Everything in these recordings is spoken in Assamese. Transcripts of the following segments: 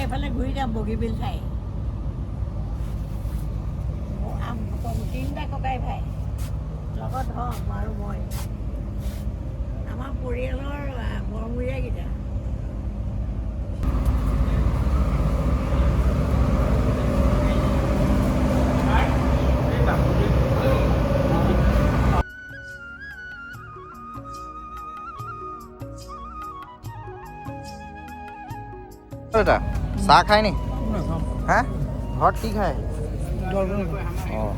এইফালে ঘূৰি যাম বগীবিল চাই। তিনিটা ককাই ভাই লগত হওঁ আৰু মই আমাৰ পৰিয়ালৰ বৰমূৰীয়াকেইটা। চাহ খায় নি? হা ঘৰত কি খায়? অঁ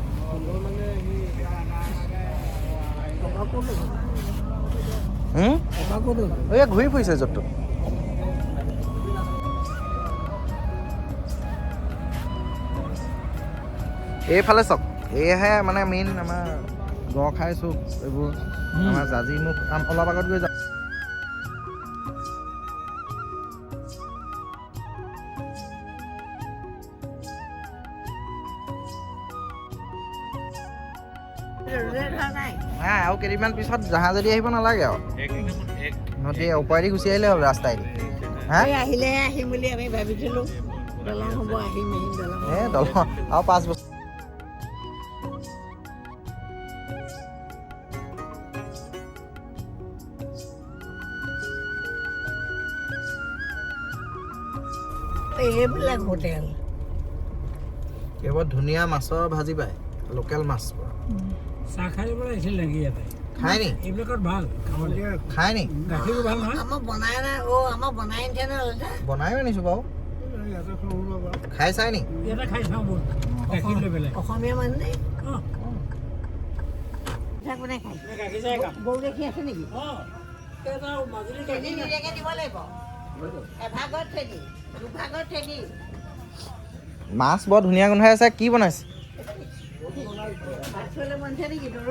এই ঘূৰি ফুৰিছে য'ত ত'ত। এইফালে চাওক, এইহে মানে মেইন আমাৰ গড় খাইছোঁ এইবোৰ আমাৰ জাজিমুখ অলপ আগত গৈ যাম। নাই আৰু কেইদিনমান পিছত জাহাজেদি আহিব নালাগে আৰু নদী ওপৰেদি গুচি আহিলে হ'ল ৰাস্তাইদি। হা আহিলেহে আহিম বুলি আমি ভাবিছিলোঁ। দলং হ'ব, আহিম দলং। দলং আৰু 5 বছৰ। এইবিলাক হোটেল কেৱল ধুনীয়া মাছৰ ভাজি পায়, লোকেল মাছ। চাহ খাই দিব লাগিছিল নেকি ইয়াতে? খাই নি? এইবিলাকত ভাল খাই নি? গাখীৰো ভাল নহয়। আমাক বনাই নাই আমাক বনাই নিছে ন। বনাইও আনিছোঁ বাৰু। খাই চাই নি? ইয়াতে খাই চাওঁ বহুত গাখীৰ লৈ পেলাই। অসমীয়া মানুহ নে? কোনে খায়? গাখীৰ চাই খাম। গৰু গাখীৰ আছে নেকি? মাজুলী নিদিয়াকৈ দিব লাগিব। এভাগত থেকি, দুভাগত থেকি। মাছ বৰ ধুনীয়া গোন্ধাই আছে। কি বনাইছে?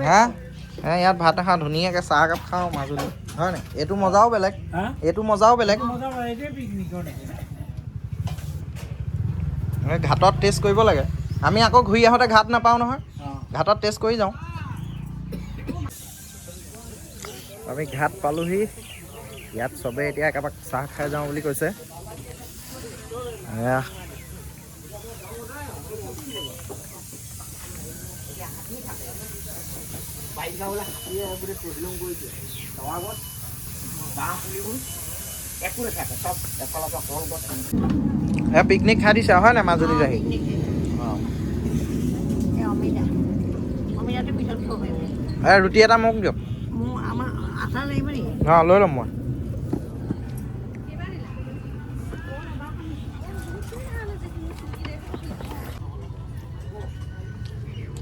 হা ইয়াত ভাত খাওঁ, ধুনীয়াকৈ চাহ একাপ খাওঁ মাজুলী, হয় নাই? এইটো মজাও বেলেগ, এইটো মজাও বেলেগ। ঘাটত টেষ্ট কৰিব লাগে। আমি আকৌ ঘূৰি আহোঁতে ঘাট নাপাওঁ নহয়, ঘাটত টেষ্ট কৰি যাওঁ। আমি ঘাট পালোহি। ইয়াত চবেই এতিয়া একাপাক চাহ খাই যাওঁ বুলি কৈছে। পিকনিক খাই দিছে হয় নাই মাজুলীত আহি? ৰুটি এটা মোক দিয়ক। অঁ লৈ ল'ম মই।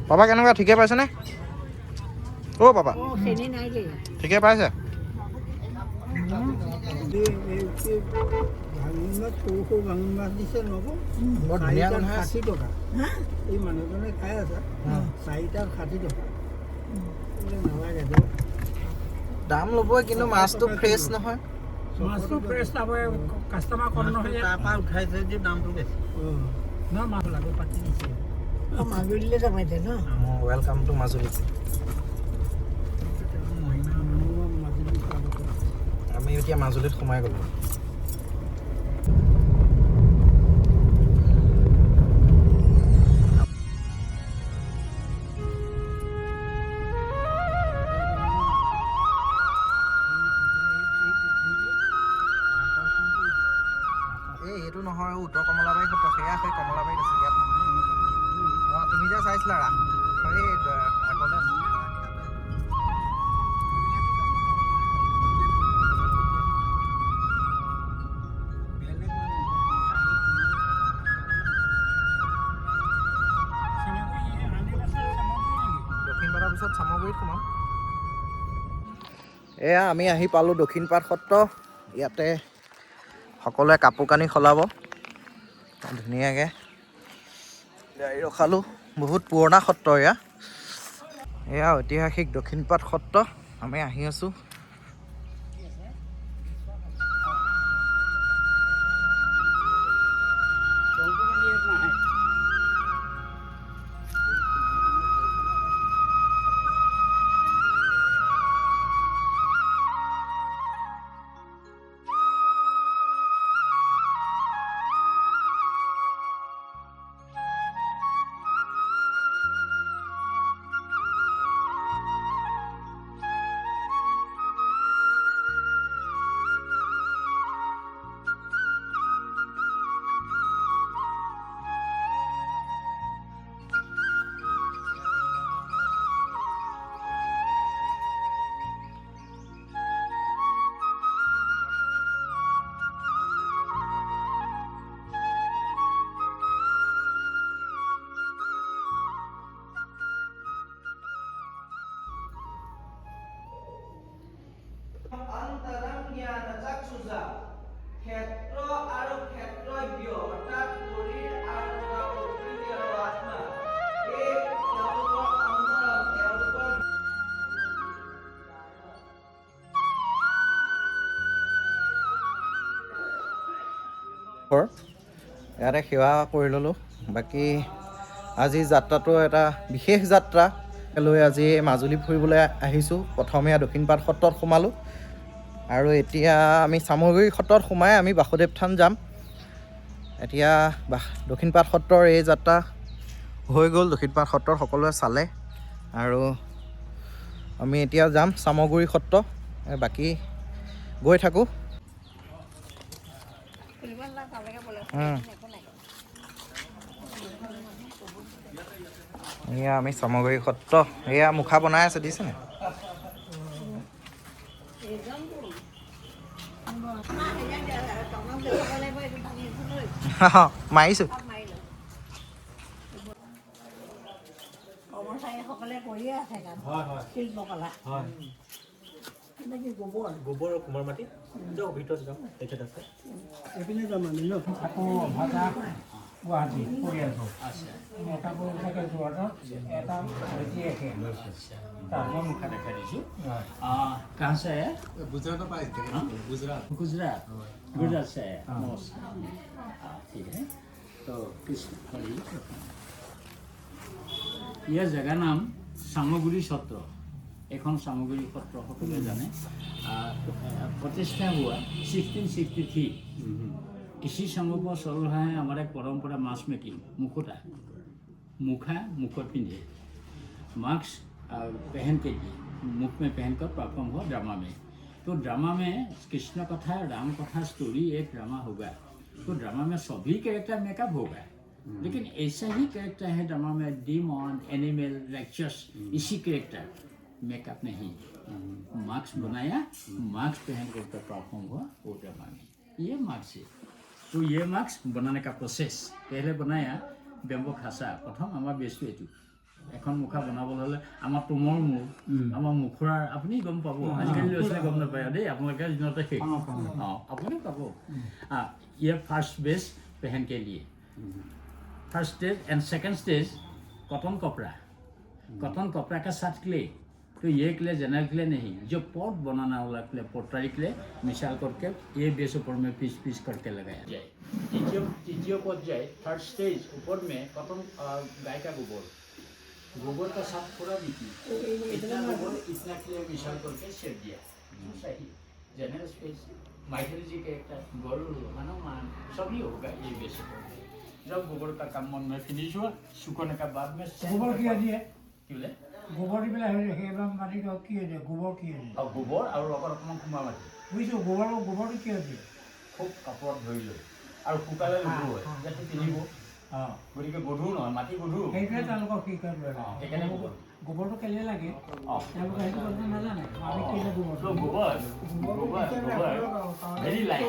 পাপা কেনেকুৱা, ঠিকে পাইছেনে? অ' পাপা ঠিকে পাইছে? দাম ল'বই, কিন্তু মাছটো ফ্ৰেছ নহয়। মাছটো ফ্ৰেছ পাবই, কাষ্টমাৰ কম নহয়। তাৰপৰা উঠাইছে যে দামটো বেছি। নহয় মাছ লাগে পাতি দিছে। মাজুলীলৈ যাবাইছে ন? Welcome to Majuli. আমি এতিয়া মাজুলীত সোমাই গ'লোঁ। এইটো নহয়, উত্তৰ কমলাবাৰী সত্ৰ, সেয়া সেই কমলাবাৰীত আছে, ইয়াত নহয়। অঁ তুমি যে চাইছিলা ৰাস, এই আগলৈ আছে। দক্ষিণপাটৰ পিছত চামগুৰিত সোমাম। এয়া আমি আহি পালোঁ দক্ষিণপাট সত্ৰ। ইয়াতে সকলোৱে কাপোৰ কানি সলাব ধুনীয়াকৈ। গাড়ী ৰখালোঁ, বহুত পুৰণা সত্ৰ এয়া। এয়া ঐতিহাসিক দক্ষিণপাট সত্ৰ, আমি আহি আছোঁ। চোজা ক্ষেত্ৰ আৰু ক্ষেত্ৰজ্ঞ অৰ্থাৎ শৰীৰ আৰু প্ৰকৃতি আৰু আত্মা এই তেওঁলোকৰ অন্তৰম তেওঁলোকৰ ইয়াতে সেৱা কৰি ল'লোঁ। বাকী আজি যাত্ৰাটো এটা বিশেষ যাত্ৰা লৈ আজি মাজুলী ফুৰিবলৈ আহিছোঁ। প্ৰথমে দক্ষিণপাট সত্ৰত সোমালোঁ আৰু এতিয়া আমি চামগুৰি সত্ৰত সোমাই আমি বাসুদেৱ থান যাম। এতিয়া দক্ষিণপাট সত্ৰৰ এই যাত্ৰা হৈ গ'ল। দক্ষিণপাট সত্ৰৰ সকলোৱে চালে আৰু আমি এতিয়া যাম চামগুৰি সত্ৰ। বাকী গৈ থাকোঁ। এয়া আমি চামগুৰি সত্ৰ। এয়া মুখা বনাই আছে, দিছেনে? মাৰিছোঁ। কৰ্মচাৰীসকলে কৰিয়ে আছে কাম শিল্পকলা। গোবৰ কুমাৰ মাটি যাওঁ ভিতৰত যাওঁ তেখেত আছে এইপিনে যাম আমি ন আকৌ ভাজা গুৱাহাটী পৰিয়ালটো এটা পৰিয়ালকে যোৰহাটত এটা ভাজি একে মই মুখা দেখাই দিছোঁ कहाँ से है गुजरात गुजरात गुजरात से है ठीक है तो यह जगह नाम सामग्री सत्र এখন সামগ্ৰী সত্ৰ সকলোৱে জানে प्रतिष्ठा हुआ 1663। इसी समय पर चल रहा है हमारा परंपरा मास्क मेकिंग मुखोटा मुखा मुखत पिंधे मास्क पहन के मुख में पहनकर परफॉर्म हुआ ड्रामा में। तो ड्रामा में कृष्ण कथा राम कथा स्टोरी एक ड्रामा होगा। तो ड्रामा में सभी कैरेक्टर मेकअप होगा लेकिन ऐसा ही कैरेक्टर है ड्रामा में डीमॉन एनिमल राक्षस इसी कैरेक्टर मेकअप नहीं मास्क बनाया मास्क पहन कर परफॉर्म हुआ वो ड्रामा में ये मास्क है। तो ये मास्क बनाने का प्रोसेस पहले बनाया बेम्बो खासा प्रथम आमार बेसटो एटू এখন মুখা বনাবলৈ হ'লে আমাৰ তোমৰ মূৰ আমাৰ মুখৰাৰ আপুনি গম পাব আজিকালি ল'ৰা গম নাপায় দেই আপোনালোকে দিনতে সেই আপুনি পাব ये फर्स्ट बेस पहन के लिए first stage and second stage cotton कपड़ा का साथ क्ले। तो ये क्ले जनरल क्ले नहीं जो पॉट बनाना वाला क्ले पोटरी क्ले मिसाल करके ये बेस ऊपर में पीस करके लगाया जाए। तृतीय पद जाए थर्ड स्टेज ऊपर में कॉटन गाय का गोबर का साथ थोड़ा बीती इतना गोबर इतना क्ले मिसाल करके शेप दिया सही जनरल स्पेस माइथोलॉजी के एक गरुड़ हनुमान सभी होगा ये बेस ऊपर। जब गोबर का काम मन में फिनिश हुआ सुखाने का बाद में गोबर किया दिया बोले गोबर দি পেলাই হেবা মাটি কি আছে গোবৰ কি আছে গোবৰ আৰু লগত অকমান কুমা মাটি বুজিছো গোবৰটো কি আছে খুব কাপোৰত ধৰি লৈ আৰু শুকালে লুবু হয় যাতে পিনিব গতিকে গধু নহয় মাটি গধু সেইটোৱে তেওঁলোকক কি কৰিব লাগে সেইকাৰণে গোবৰটো কেলে লাগে তেওঁলোকে সেইটো কথা নাজানে আমি কেলে গোবৰ ভেৰি লাইট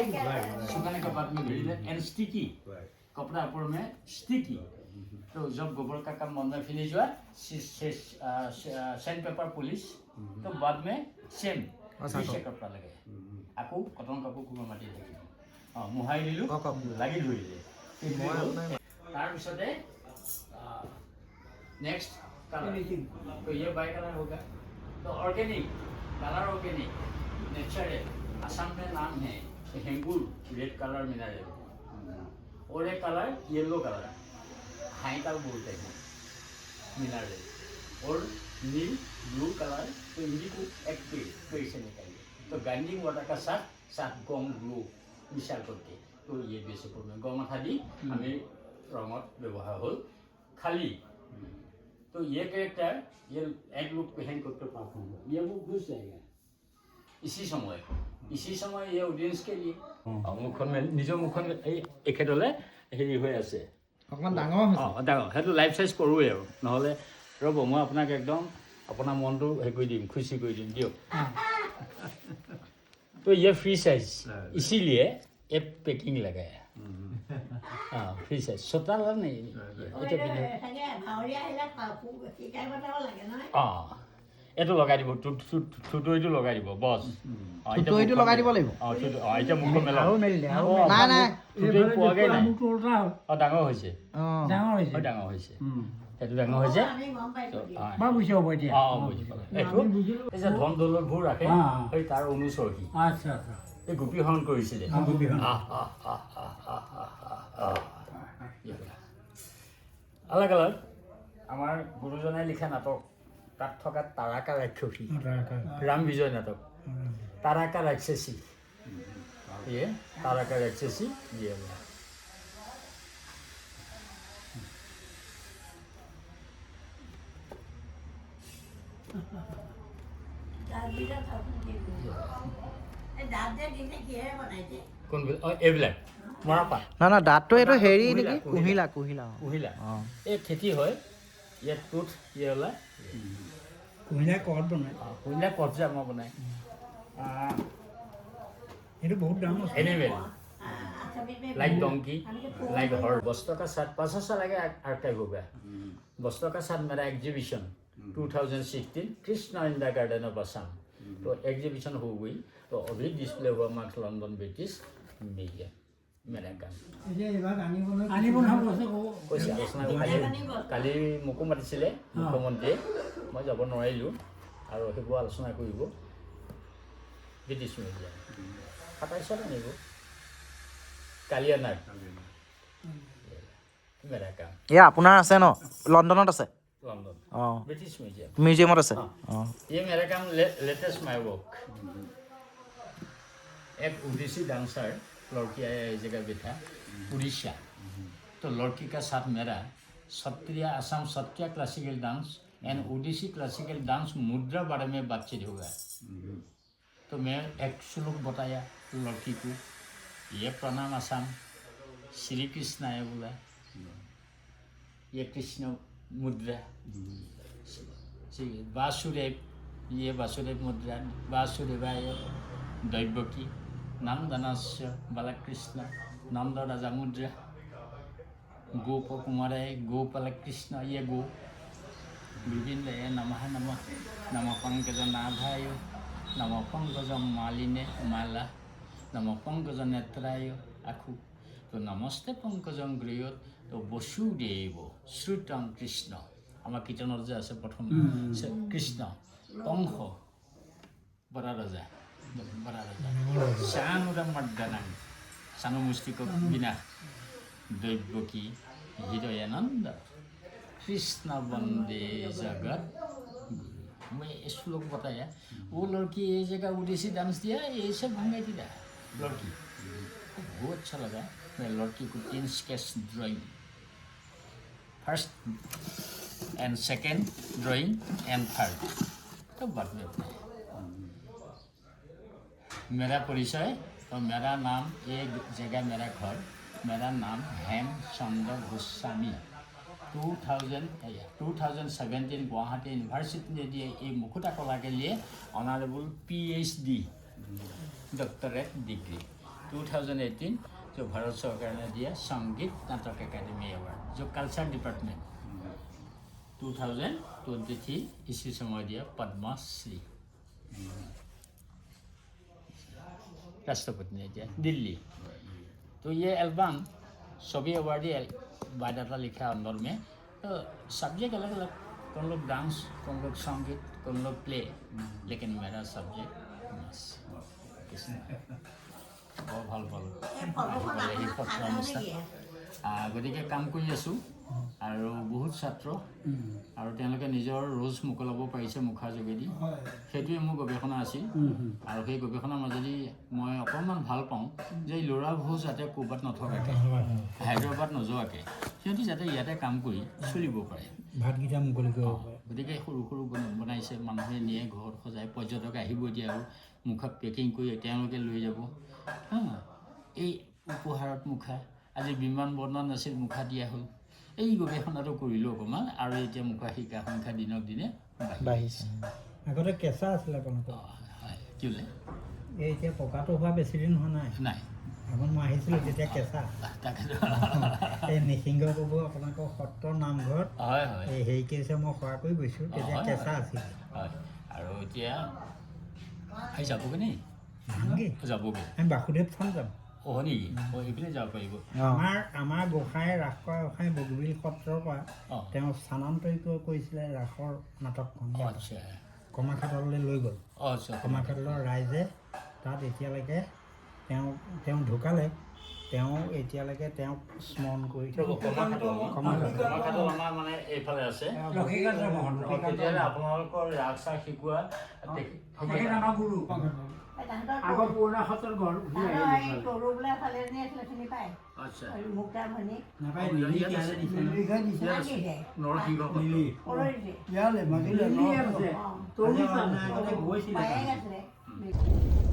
सुखाने के बाद में वेरी लाइट एंड स्टिकी कपड़ा ऊपर में स्टिकी। तो जब गोबर का काम मन में फिनिश हुआ सैंड पेपर पुलिस तो बाद में सेम कपड़ा लगे আকৌ कटन कापोर कुमा माटी থাকি मुहाई दिलु লাগি ধৰিলে তাৰপিছতে नेक्स्ट कलर। तो ये बाई कलर होगा। तो organic colour organic natural Assam में नाम है हेंगुल रेड कलर मिनरल और एक कलर येलो कलर हाइकल बोलते हैं मिनरल और नील ब्लू कलर तो इंडिको एक पेड़ से निकालिए। तो गांजिंग वाटर का साथ गम ब्लू मिसाल करके तो ये बेस में गम खाली हमें रंगत व्यवहार हो खाली। तो ये कैरेक्टर ये एक लुक पहन करके परफॉर्म हो ये वो घुस जाएगा इसी समय ये ऑडियंस के लिए मुखन में निजो मुखन एखेतले हेৰি হৈ আছে অকমান ডাঙৰ সেইটো লাইফ সাইজ কৰোৱে আৰু নহলে ৰব মই আপোনাক একদম আপোনাৰ মনটো হে কৰি দিম খুশি কৰি দিম দিয়ক। तो ये फ्री साइज इसीलिए ये पैकिंग लगाया फ्री साइज छोटा वाला नहीं এইটো লগাই দিব থুতৰিটো লগাই দিব বছ থুতৰিটো লগাই দিব লাগিব এতিয়া মুখখন মেলা নাই নাই থুতৰি পোৱাগৈ নাই ডাঙৰ হৈছে ডাঙৰ হৈছে ডাঙৰ হৈছে সেইটো ডাঙৰ হৈছে আমি গম পাইছোঁ দিয়া। বাৰু বুজি হ'ব এতিয়া বুজি পালোঁ এইটো এই যে ধন দৌলতবোৰ ৰাখে সেই তাৰ অনুচৰহী আচ্ছা আচ্ছা এই গোপীহৰণ কৰিছিলে আলাগ আলাগ আমাৰ গুৰুজনাই লিখা নাটক তাত থকা তাৰকা ৰাক্ষসী ৰাম বিজয় নাটক তাৰকা ৰাক্ষসী ইয়ে তাৰকা ৰাক্ষসী দিয়ে দাঁতবিলাক আপুনি কি কৰিব? এই দাঁত যে দিছে কিহেৰে বনাইছে? কোনবিলাক এইবিলাক মৰাপাট না না দাঁতটো এইটো হেৰি নেকি কুহিলা কুহিলা কুহিলা অঁ এই খেতি হয় ইয়াত টুথ ইয়ে ওলায় কুহিলা কত বনাই কুহিলা কট যে আমাৰ বনায় সেইটো বহুত দাম আছে এনিমেল আছামিজ মে like donkey, like horse. बस्तों का साथ 500 साल आगे आर्काइव हो गया बस्तों का साथ मेरा exhibition 2016 Krishna in the garden of Assam तो एग्जीबिशन हो गई तो अभी डिस्प्ले हुआ मार्क्स लंदन ब्रिटिश म्यूजियम मेरा काम আনিব নহয় কৈছে কৈছে আলোচনা কালি মোকো মাতিছিলে মুখ্যমন্ত্ৰীয়ে মই যাব নোৱাৰিলোঁ আৰু সেইবোৰ আলোচনা কৰিব ব্ৰিটিছ মিউজিয়াম 27 আনিব কালিয়ানাৰ মেৰা কাম এয়া আপোনাৰ আছে ন লণ্ডনত আছে লণ্ডন অঁ ব্ৰিটিছ মিউজিয়াম মিউজিয়ামত আছে অঁ ये मेरा काम लेटेस्ट माई वर्क एक उड़ीसी डांसर लड़की आया इस जगह बैठा उड़ीसा तो लड़की का साथ मेरा Sattriya Assam Sattriya classical dance and Odissi classical dance मुद्रा बारे में बातचीत होगा तो मैं एक श्लोक बताया लड़की को ये प्रणाम असम श्री कृष्ण है बोला ये कृष्ण मुद्रा वासुदेव ये वासुदेव मुद्रा वासुदेवाय दैवकी नंदनस्य बालकृष्ण नंद राजा मुद्रा गोप कुमाराय गोपालकृष्ण ये गो विभिन्न नमः नमः नम पंकज नाभाय नम पंकज मालिने माला नम पंकज नेत्राय आखु तो नमस्ते पंकजं गृहत तो वसुदेव श्रुतम कृष्ण আমাৰ কীৰ্তনত যে আছে প্ৰথম কৃষ্ণ কংস বৰা ৰজা চানুৰাম মৰ্দনাং চানু মুষ্টিক বিনাশ দৈৱকী হৃদয়ানন্দ कृष्ण वंदे जगत मैं इस श्लोक बताया वो लड़की ये जगह उड़ीसी डांस दिया ये सब भंगाई थी लड़की बहुत अच्छा लगा मैं लड़की को 3 sketch drawing first and second drawing and third तो बाद में मेरा परिचय तो मेरा नाम एक जगह मेरा घर मेरा नाम हेमचंद्र गोस्वामी 2017 गुवाहाटी यूनिवर्सिटी ने दिए ये मुकुटा कला के लिए ऑनरेबल PhD डॉक्टरेट डिग्री 2018 जो भारत सरकार ने दिया संगीत नाटक एकेडमी अवार्ड जो कल्चर डिपार्टमेंट 2023 इसी समय दिया पद्मश्री राष्ट्रपति ने दिया दिल्ली तो ये एल्बम सभी अवार्ड बायोडाटा लिखा अंदर में तो सब्जेक्ट अलग अलग कौन लोग डांस कौन लोग संगीत कौन लोग प्ले लेकिन मेरा सब्जेक्ट बहुत ভাল পালোঁ এই সত্ৰ অনুষ্ঠান গতিকে কাম কৰি আছোঁ আৰু বহুত ছাত্ৰ আৰু তেওঁলোকে নিজৰ ৰোজ মোকলাব পাৰিছে মুখাৰ যোগেদি সেইটোৱে মোৰ গৱেষণা আছিল আৰু সেই গৱেষণাৰ মাজেদি মই অকণমান ভাল পাওঁ যে ল'ৰাবোৰ যাতে ক'ৰবাত নথকাকৈ হায়দৰাবাদ নোযোৱাকৈ সিহঁতি যাতে ইয়াতে কাম কৰি চলিব পাৰে ভাতকেইটা মুকলি কৰিব পাৰে গতিকে সৰু সৰু বনাইছে মানুহে নিয়ে ঘৰত সজাই পৰ্যটক আহিব এতিয়া আৰু মুখাত পেকিং কৰি তেওঁলোকে লৈ যাব এই উপহাৰত মুখা আজি বিমান বৰ্ণন আছিল মুখা দিয়া হ'ল এই গৱেষণাটো কৰিলোঁ অকণমান আৰু এতিয়া মুখা শিকা সংখ্যা দিনক দিনে বাঢ়িছে আগতে কেঁচা আছিলে আপোনালোকৰ হয় কি বোলে এই এতিয়া পকাটো হোৱা বেছি দিন হোৱা নাই নাই এখন মই আহিছিলোঁ তেতিয়া কেঁচা তাকেতো এই নিসিংহ প্ৰভু আপোনালোকৰ সত্ৰৰ নামঘৰত হয় হয় এই হেৰি কেছে মই সেৱা কৰি গৈছোঁ তেতিয়া হয়, কেঁচা আছিলে হয় এতিয়া আহি যাবগৈ নি যামগৈ। যাবগৈ আমি বাসুদেৱ থান যাম। হয় নেকি এইপিনে যাব পাৰিব আমাৰ গোসাঁই ৰাস কৰা গোসাঁই বগীবিল সত্ৰৰ পৰা অঁ তেওঁ স্থানান্তৰিত কৰিছিলে ৰাসৰ নাটকখন আচ্ছা কমাৰখাটলৈ লৈ গ'ল। আচ্ছা কমাৰখাটলৰ ৰাইজে তাত এতিয়ালৈকে তেওঁ ঢুকালে, তেওঁ এতিয়ালৈকে তেওঁক স্মৰণ কৰি কমাৰখাটল আমাৰ মানে এইফালে আছে তেতিয়াহ'লে আপোনালোকৰ ৰাস চাস শিকোৱা আমাৰ গুৰু আগৰ পুৰণা সত্ৰৰ ঘৰ তৰুবোলে ফালে নি আছিলে চিনি পায় আচ্ছা মুক্তামণি নাপায়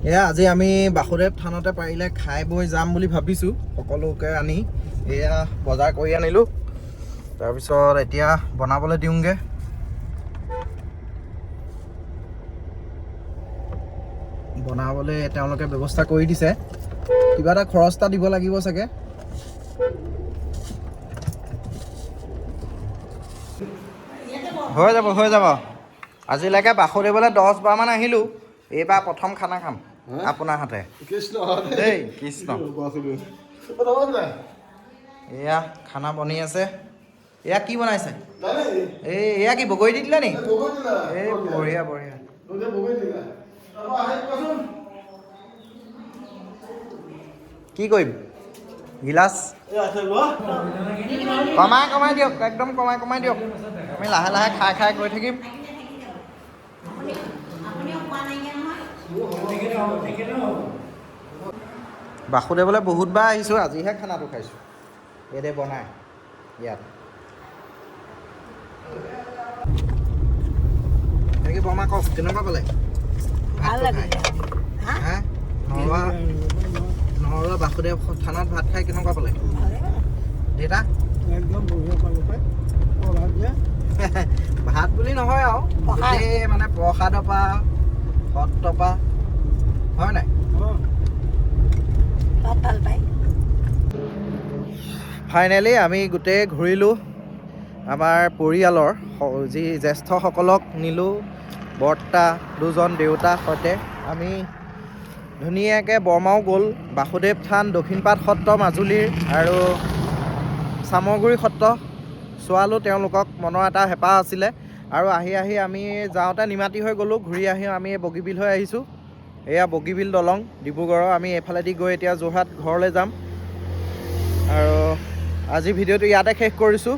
এয়া আজি আমি বাসুদেৱ থানতে পাৰিলে খাই বৈ যাম বুলি ভাবিছোঁ সকলোকে আনি এয়া বজাৰ কৰি আনিলোঁ তাৰপিছত এতিয়া বনাবলৈ দিওঁগৈ বনাবলৈ তেওঁলোকে ব্যৱস্থা কৰি দিছে কিবা এটা খৰচ এটা দিব লাগিব চাগে হৈ যাব আজিলৈকে বাসুদেৱলৈ 10-12 মান আহিলোঁ এইবাৰ প্ৰথম খানা খাম আপোনাৰ হাতে দেই কৃষ্ণ এয়া খানা বনি আছে এয়া কি বনাইছে এয়া কি বগৰী দি দিলে নি এই বঢ়িয়া কি কৰিম গিলাচ কমাই দিয়ক একদম কমাই দিয়ক আমি লাহে লাহে খাই গৈ থাকিম বাসুদেৱলৈ বহুতবাৰ আহিছোঁ আজিহে খানাটো খাইছোঁ ইয়াতে বনাই ইয়াত এনেকৈ বৰমা কওক কেনেকুৱা পালে নহৰুৱা বাসুদেৱ থানত ভাত খাই কেনেকুৱা পালে দেউতা একদম বঢ়িয়া পালোঁ পাই ভাত বুলি নহয় আৰু গোটেই মানে প্ৰসাদৰ পৰা সত্ৰৰ পৰা হয় নাই ফাইনেলি আমি গোটেই ঘূৰিলোঁ আমাৰ পৰিয়ালৰ যি জ্যেষ্ঠসকলক নিলোঁ বৰ্তা দুজন দেউতাৰ সৈতে আমি ধুনীয়াকৈ বৰমাও গ'ল বাসুদেৱ থান দক্ষিণপাট সত্ৰ মাজুলীৰ আৰু চামগুৰি সত্ৰ চোৱালোঁ তেওঁলোকক মনৰ এটা হেঁপাহ আছিলে আৰু আহি আমি যাওঁতে নিমাতি হৈ গ'লোঁ ঘূৰি আহি আমি বগীবিল হৈ আহিছোঁ এয়া বগীবিল দলং ডিব্ৰুগড়ৰ আমি এইফালেদি গৈ এতিয়া যোৰহাট ঘৰলৈ যাম আৰু আজি ভিডিঅ'টো ইয়াতে শেষ কৰিছোঁ।